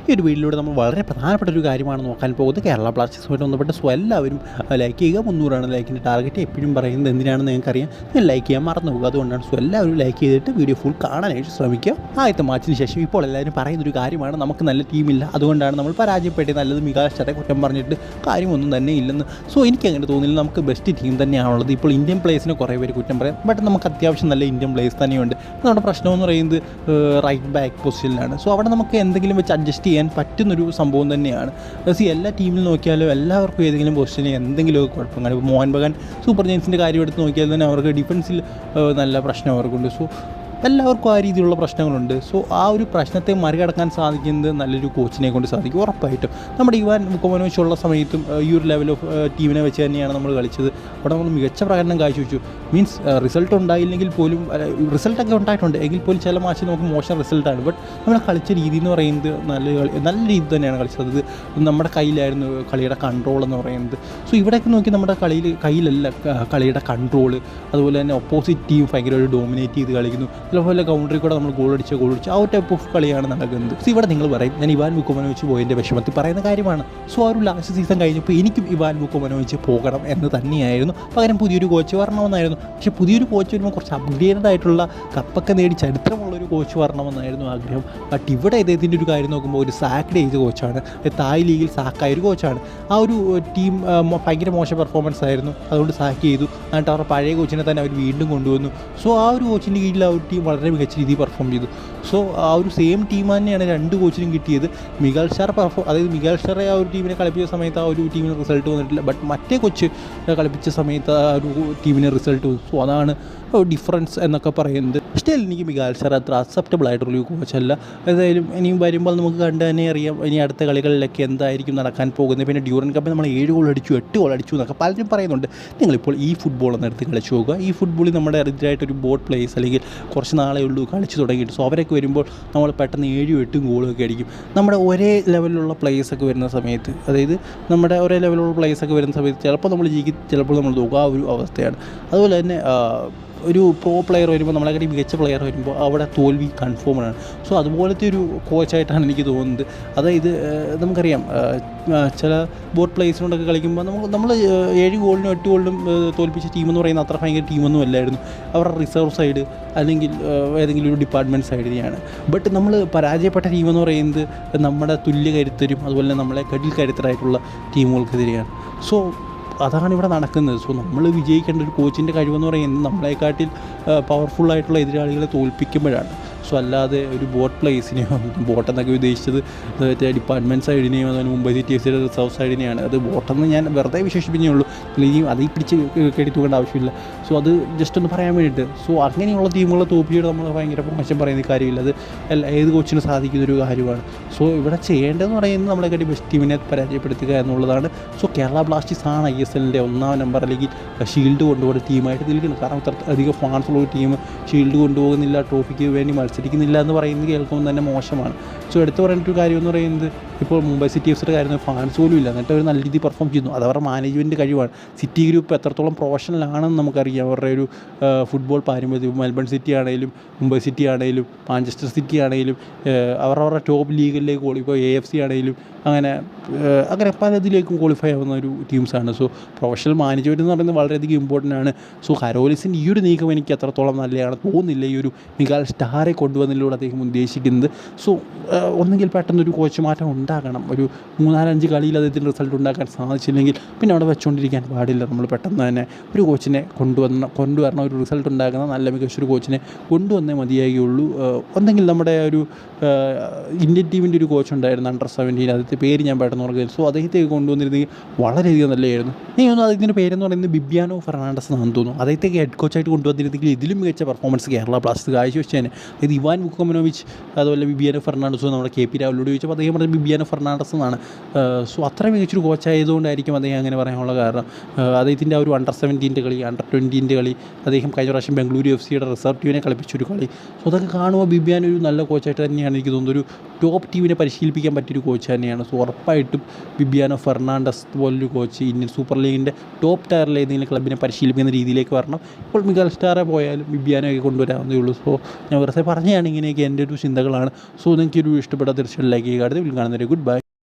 ഈ ഒരു വീഡിയോയിലൂടെ നമ്മൾ വളരെ പ്രധാനപ്പെട്ട ഒരു കാര്യമാണ് നോക്കാൻ പോകുന്നത്. കേരള ബ്ലാസ്റ്റേഴ്സുമായിട്ട് ബന്ധപ്പെട്ട് സോ എല്ലാവരും ലൈക്ക് ചെയ്യുക. 300 ലൈക്കിൻ്റെ ടാർഗറ്റ് എപ്പോഴും പറയുന്നത് എന്തിനാണെന്ന് നിങ്ങൾക്കറിയാം. ഞാൻ ലൈക്ക് ചെയ്യാൻ മറന്നു പോകുക. അതുകൊണ്ടാണ് സോ എല്ലാവരും ലൈക്ക് ചെയ്തിട്ട് വീഡിയോ ഫുൾ കാണാനായിട്ട് ശ്രമിക്കുക. ആദ്യത്തെ മാച്ചിന് ശേഷം ഇപ്പോൾ എല്ലാവരും പറയുന്നൊരു കാര്യമാണ്, നമുക്ക് നല്ല ടീമില്ല, അതുകൊണ്ടാണ് നമ്മൾ പരാജയപ്പെട്ട്, നല്ലത് മികാഷ് കുറ്റം പറഞ്ഞിട്ട് കാര്യമൊന്നും തന്നെ ഇല്ലെന്ന്. സോ എനിക്ക് അങ്ങനെ തോന്നില്ല, നമുക്ക് ബെസ്റ്റ് ടീം തന്നെയാണുള്ളത്. ഇപ്പോൾ ഇന്ത്യൻ പ്ലേയേഴ്സിനെ കുറേ പേര് കുറ്റം പറയാം, ബട്ട് നമുക്ക് അത്യാവശ്യം നല്ല ഇന്ത്യൻ പ്ലേയേഴ്സ് തന്നെയുണ്ട്. നമ്മുടെ പ്രശ്നമെന്ന് പറയുന്നത് റൈറ്റ് ബാക്ക് പൊസിഷനിലാണ്. സോ അവിടെ നമുക്ക് എന്തെങ്കിലും വെച്ച് അഡ്ജസ്റ്റ് ചെയ്യാൻ പറ്റുന്നൊരു സംഭവം തന്നെയാണ്. എല്ലാ ടീമിൽ നോക്കിയാലും എല്ലാവർക്കും ഏതെങ്കിലും പൊസിഷനിൽ എന്തെങ്കിലുമൊക്കെ കുഴപ്പം കാണും. ഇപ്പോൾ മോഹൻ ബഗാൻ സൂപ്പർ ജയൻസിൻ്റെ കാര്യം എടുത്ത് നോക്കിയാൽ തന്നെ അവർക്ക് ഡിഫൻസിൽ നല്ല പ്രശ്നം അവർക്കുണ്ട്. സോ എല്ലാവർക്കും ആ രീതിയിലുള്ള പ്രശ്നങ്ങളുണ്ട്. സോ ആ ഒരു പ്രശ്നത്തെ മറികടക്കാൻ സാധിക്കുന്നത് നല്ലൊരു കോച്ചിനെ കൊണ്ട് സാധിക്കും ഉറപ്പായിട്ടും. നമ്മുടെ ഇവാൻ വുക്കോമനോവിച്ച് ഉള്ള സമയത്തും ഈ ഒരു ലെവൽ ഓഫ് ടീമിനെ വെച്ച് തന്നെയാണ് നമ്മൾ കളിച്ചത്. അവിടെ നമ്മൾ മികച്ച പ്രകടനം കാഴ്ചവെച്ചു. മീൻസ് റിസൾട്ട് ഉണ്ടായില്ലെങ്കിൽ പോലും, റിസൾട്ടൊക്കെ ഉണ്ടായിട്ടുണ്ട് എങ്കിൽ പോലും ചില മാച്ചിൽ നമുക്ക് മോശം റിസൾട്ടാണ്. ബട്ട് നമ്മൾ കളിച്ച രീതി എന്ന് പറയുന്നത് നല്ല രീതി തന്നെയാണ് കളിച്ചത്. അത് നമ്മുടെ കയ്യിലായിരുന്നു കളിയുടെ കൺട്രോൾ എന്ന് പറയുന്നത്. സോ ഇവിടെയൊക്കെ നോക്കി നമ്മുടെ കയ്യിലല്ല കളിയുടെ കൺട്രോൾ. അതുപോലെ തന്നെ ഓപ്പോസിറ്റ് ടീം ഭയങ്കര ഒരു ഡോമിനേറ്റ് ചെയ്ത് കളിക്കുന്നു. അതുപോലെ കൗണ്ടറിൽ കൂടെ നമ്മൾ ഗോൾ അടിച്ച് ആ ഒരു ടൈപ്പ് ഓഫ് കളിയാണ് നടക്കുന്നത്. സോ ഇവിടെ നിങ്ങൾ പറയും ഞാൻ ഇവാൻ വുക്കോമനോവിച്ച് പോയതിൻ്റെ വിഷമത്തിൽ പറയുന്ന കാര്യമാണ്. സോ ആ ഒരു ലാസ്റ്റ് സീസൺ കഴിഞ്ഞപ്പോൾ എനിക്കും ഇവാൻ വുക്കോമനോവിച്ച് പോകണം എന്ന് തന്നെയായിരുന്നു. പകരം പുതിയൊരു കോച്ച് വരണമെന്നായിരുന്നു. പക്ഷേ പുതിയൊരു കോച്ച് വരുമ്പോൾ കുറച്ച് അപ്ഗ്രേഡഡ് ആയിട്ടുള്ള കപ്പൊക്കെ നേടി ചരിത്രമുള്ളൊരു കോച്ച് വരണമെന്നായിരുന്നു ആഗ്രഹം. ബട്ട് ഇവിടെ ഇദ്ദേഹത്തിൻ്റെ ഒരു കാര്യം നോക്കുമ്പോൾ ഒരു സാക്ഡ് ചെയ്ത കോച്ചാണ്. തായ് ലീഗിൽ സാക്കായ ഒരു കോച്ചാണ്. ആ ഒരു ടീം ഭയങ്കര മോശം പെർഫോമൻസ് ആയിരുന്നു, അതുകൊണ്ട് സാക്ക് ചെയ്തു. എന്നിട്ട് അവരുടെ പഴയ കോച്ചിനെ തന്നെ അവർ വീണ്ടും കൊണ്ടുവന്നു. സോ ആ ഒരു കോച്ചിൻ്റെ കീഴിൽ ആ ഒരു ടീം വളരെ മികച്ച രീതിയിൽ പെർഫോം ചെയ്തു. സോ ആ ഒരു സെയിം ടീം തന്നെയാണ് രണ്ട് കോച്ചിനും കിട്ടിയത്. മിഗാൽ ഷാറെ ആ ഒരു ടീമിനെ കളിപ്പിച്ച സമയത്ത് ആ ഒരു ടീമിന് റിസൾട്ട് വന്നിട്ടില്ല. ബട്ട് മറ്റേ കോച്ച് കളിപ്പിച്ച സമയത്ത് ആ ഒരു ടീമിന് റിസൾട്ട് വന്നു. സോ അതാണ് ഡിഫറൻസ് എന്നൊക്കെ പറയുന്നത്. സ്റ്റിൽ എനിക്ക് മിഗാൽ ഷാർ അത്ര അക്സെപ്റ്റബിൾ ആയിട്ടുള്ളൊരു കോച്ചല്ല. ഏതായാലും ഇനിയും വരുമ്പോൾ നമുക്ക് കണ്ട് തന്നെ അറിയാം ഇനി അടുത്ത കളികളിലൊക്കെ എന്തായിരിക്കും നടക്കാൻ പോകുന്നത്. പിന്നെ ഡ്യൂറൻ കപ്പിൽ നമ്മൾ 7 ഗോൾ അടിച്ചു, 8 ഗോൾ അടിച്ചു എന്നൊക്കെ പലരും പറയുന്നുണ്ട്. നിങ്ങളിപ്പോൾ ഈ ഫുട്ബോൾ എന്നെടുത്ത് കളിച്ചു പോകുക. ഈ ഫുട്ബോളിൽ നമ്മുടെ എതിരായിട്ടൊരു ബോട്ട് പ്ലേയേഴ്സ് അല്ലെങ്കിൽ കുറച്ച് നാളെ ഉള്ളൂ കളിച്ച് തുടങ്ങിയിട്ട്. സോ അവരൊക്കെ വരുമ്പോൾ നമ്മൾ പെട്ടെന്ന് 7 8 ഗോളൊക്കെ അടിക്കും. നമ്മുടെ ഒരേ ലെവലിലുള്ള പ്ലേയേഴ്സൊക്കെ വരുന്ന സമയത്ത്, അതായത് നമ്മുടെ ഒരേ ലെവലിലുള്ള പ്ലേയേഴ്സൊക്കെ വരുന്ന സമയത്ത് ചിലപ്പോൾ നമ്മൾ ജയിക്കും, ചിലപ്പോൾ നമ്മൾ തോക്കുക. ആ ഒരു അവസ്ഥയാണ്. അതുപോലെ തന്നെ ഒരു പ്രോ പ്ലെയർ വരുമ്പോൾ, നമ്മളെക്കാട്ടി മികച്ച പ്ലെയർ വരുമ്പോൾ അവിടെ തോൽവി കൺഫേമാണ്. സോ അതുപോലത്തെ ഒരു കോച്ചായിട്ടാണ് എനിക്ക് തോന്നുന്നത്. അതായത് നമുക്കറിയാം ചില ബോട്ട് പ്ലേയേഴ്സിനോടൊക്കെ കളിക്കുമ്പോൾ നമ്മൾ 7 ഗോളിനും 8 ഗോളിനും തോൽപ്പിച്ച ടീമെന്ന് പറയുന്നത് അത്ര ഭയങ്കര ടീമൊന്നും അല്ലായിരുന്നു. അവരുടെ റിസർവ് സൈഡ് അല്ലെങ്കിൽ ഏതെങ്കിലും ഒരു ഡിപ്പാർട്ട്മെൻറ്റ് സൈഡിനെയാണ്. ബട്ട് നമ്മൾ പരാജയപ്പെട്ട ടീമെന്ന് പറയുന്നത് നമ്മുടെ തുല്യ കരുത്തരും അതുപോലെ നമ്മളെ കടിൽ കരുത്തരായിട്ടുള്ള ടീമുകൾക്കെതിരെയാണ്. സോ അതാണ് ഇവിടെ നടക്കുന്നത്. സോ നമ്മൾ വിജയിക്കേണ്ട ഒരു കോച്ചിൻ്റെ കഴിവെന്ന് പറയുന്നത് നമ്മളെക്കാട്ടിൽ പവർഫുള്ളായിട്ടുള്ള എതിരാളികളെ തോൽപ്പിക്കുമ്പോഴാണ്. സോ അല്ലാതെ ഒരു ബോട്ട് പ്ലേസിനെയോ, ബോട്ടെന്നൊക്കെ ഉദ്ദേശിച്ചത് മറ്റേ ഡിപ്പാർട്ട്മെൻറ്റ് സൈഡിനെയോ അതുപോലെ മുംബൈ സിറ്റി എഫ് സിയുടെ റിസർവ് സൈഡിനെയാണ്. അത് ബോട്ടെന്ന് ഞാൻ വെറുതെ വിശേഷിപ്പിച്ചേ ഉള്ളൂ. ഇനിയും അതിൽ പിടിച്ച് കെടുത്തുകൊണ്ട് ആവശ്യമില്ല. സോ അത് ജസ്റ്റ് ഒന്ന് പറയാൻ വേണ്ടിയിട്ട്. സോ അങ്ങനെയുള്ള ടീമുകളെ തോൽപ്പിച്ചിട്ട് നമ്മൾ ഭയങ്കര മോശം പറയുന്ന കാര്യമില്ല. അത് ഏത് കോച്ചിനും സാധിക്കുന്നൊരു കാര്യമാണ്. സോ ഇവിടെ ചെയ്യേണ്ടതെന്ന് പറയുന്നത് നമ്മളെക്കാട്ടി ബെസ്റ്റ് ടീമിനെ പരാജയപ്പെടുത്തുക എന്നുള്ളതാണ്. സോ കേരള ബ്ലാസ്റ്റേഴ്സ് ആണ് ISLൻ്റെ 1ാം നമ്പർ അല്ലെങ്കിൽ ഷീൽഡ് കൊണ്ടുപോകുന്ന ടീമായിട്ട് നിൽക്കുന്നത്. കാരണം ഇത്ര അധികം ഫാൻസുള്ള ഒരു ടീം ഷീൽഡ് കൊണ്ടുപോകുന്നില്ല, ട്രോഫിക്ക് വേണ്ടി മത്സരിക്കുന്നില്ല എന്ന് പറയുന്നത് കേൾക്കുമ്പോൾ തന്നെ മോശമാണ്. സോ എടുത്തു പറയേണ്ട കാര്യം എന്ന് പറയുന്നത് ഇപ്പോൾ മുംബൈ സിറ്റി എഫ് സിയുടെ കാര്യം ഫാൻസ് പോലും ഇല്ല, എന്നിട്ട് അവർ നല്ല രീതിയിൽ പെർഫോം ചെയ്യുന്നു. അത് അവരുടെ മാനേജ്മെൻറ്റ് കഴിവാണ്. സിറ്റി ഗ്രൂപ്പ് എത്രത്തോളം പ്രൊഫഷണലാണെന്ന് നമുക്കറിയാം. അവരുടെ ഒരു ഫുട്ബോൾ പാരമ്പര്യം മെൽബൺ സിറ്റി ആണെങ്കിലും മുംബൈ സിറ്റി ആണെങ്കിലും മാഞ്ചസ്റ്റർ സിറ്റി ആണെങ്കിലും അവരവരുടെ ടോപ്പ് ലീഗിലേക്ക് ഇപ്പോൾ AFC ആണെങ്കിലും അങ്ങനെ പലതിലേക്കും ക്വാളിഫൈ ആവുന്ന ഒരു ടീംസാണ്. സോ പ്രൊഫഷണൽ മാനേജ്മെൻറ്റ് എന്ന് പറയുന്നത് വളരെയധികം ഇമ്പോർട്ടൻ്റ് ആണ്. സോ ഹരോലിസിൻ്റെ ഈ ഒരു നീക്കം എനിക്ക് അത്രത്തോളം നല്ലതാണ് തോന്നുന്നില്ല. ഈ ഒരു മിഗാൽ ഷാറെ കൊണ്ടുവന്നതിലൂടെ അദ്ദേഹം ഉദ്ദേശിക്കുന്നത്. സോ ഒന്നെങ്കിൽ പെട്ടെന്നൊരു കോച്ച് മാറ്റം ഉണ്ടാകണം. ഒരു 3-4-5 കളിയിൽ അദ്ദേഹത്തിന് റിസൾട്ട് ഉണ്ടാക്കാൻ സാധിച്ചില്ലെങ്കിൽ പിന്നെ അവിടെ വെച്ചുകൊണ്ടിരിക്കാൻ പാടില്ല. നമ്മൾ പെട്ടെന്ന് തന്നെ ഒരു കോച്ചിനെ കൊണ്ടുവരണം. ഒരു റിസൾട്ട് ഉണ്ടാക്കുന്ന നല്ല മികച്ചൊരു കോച്ചിനെ കൊണ്ടുവന്നേ മതിയാകുള്ളൂ. ഒന്നെങ്കിൽ നമ്മുടെ ഒരു ഇന്ത്യൻ ടീമിൻ്റെ ഒരു കോച്ച് ഉണ്ടായിരുന്നു അണ്ടർ-17, അദ്ദേഹത്തെ പേര് ഞാൻ പെട്ടെന്ന് ഓർക്കുകയായിരുന്നു. സോ അദ്ദേഹത്തെ കൊണ്ടുവന്നിരുന്നെങ്കിൽ വളരെയധികം നല്ലതായിരുന്നു. തോന്നുന്നു അദ്ദേഹത്തിൻ്റെ പേരെന്ന് പറയുന്നത് ബിബിയാനോ ഫെർണാണ്ടസ് എന്നാണെന്ന് തോന്നുന്നു. അദ്ദേഹത്തെ ഹെഡ് കോച്ചായിട്ട് കൊണ്ടുവന്നിരുന്നെങ്കിൽ ഇതിലും മികച്ച പെർഫോമൻസ് കേരള ബ്ലാസ്റ്റേഴ്സ് കാഴ്ചവെച്ചേനെ. അതായത് ഇവാൻ വുക്കോമനോവിച്ച് അതുപോലെ ബിബിയാനോ ഫെർണാണ്ടസും നമ്മുടെ KP രാഹുലോട് ചോദിച്ചപ്പോൾ അദ്ദേഹം പറഞ്ഞത് ബിബിയാനോ ഫെർണാണ്ടസ് എന്നാണ്. സോ അത്ര മികച്ചൊരു കോച്ചായതുകൊണ്ടായിരിക്കും അദ്ദേഹം അങ്ങനെ പറയാനുള്ള കാരണം. അദ്ദേഹത്തിൻ്റെ ആ ഒരു അണ്ടർ-17 കളി, അണ്ടർ-20 കളി, അദ്ദേഹം കഴിഞ്ഞ പ്രാവശ്യം ബംഗളൂരു FCയുടെ റിസർവ് ടീമിനെ കളിപ്പിച്ചൊരു കളി. സോ അതൊക്കെ കാണുമ്പോൾ ബിബിയാൻ ഒരു നല്ല കോച്ചായിട്ട് തന്നെയാണ് എനിക്ക് തോന്നുന്നത്. ഒരു ടോപ്പ് ടീമിനെ പരിശീലിപ്പിക്കാൻ പറ്റിയൊരു കോച്ച് തന്നെയാണ്. സോ ഉറപ്പായിട്ടും ബിബിയാനോ ഫെർണാണ്ടസ് പോലൊരു കോച്ച് ഇന്ത്യൻ സൂപ്പർ ലീഗിൻ്റെ ടോപ്പ് ടയറിൽ ഏതെങ്കിലും ക്ലബിനെ പരിശീലിപ്പിക്കുന്ന രീതിയിലേക്ക് വരണം. ഇപ്പോൾ മിഗാൽ ഷാറെ പോയാലും ബിബിയാനൊക്കെ കൊണ്ടുവരാവുന്നേ ഉള്ളൂ. സോ ഞാൻ വെറുതെ പറഞ്ഞതാണ്, ഇങ്ങനെയൊക്കെ എൻ്റെ ഒരു ചിന്തകളാണ്. സോ നിങ്ങൾക്ക് ഒരു വീഡിയോ ഇഷ്ടപ്പെട്ടാൽ തീർച്ചയായിട്ടും ലൈക്ക് ചെയ്യുക. അടുത്ത വീഡിയോയിൽ കാണുന്നവരെ ഗുഡ് ബൈ.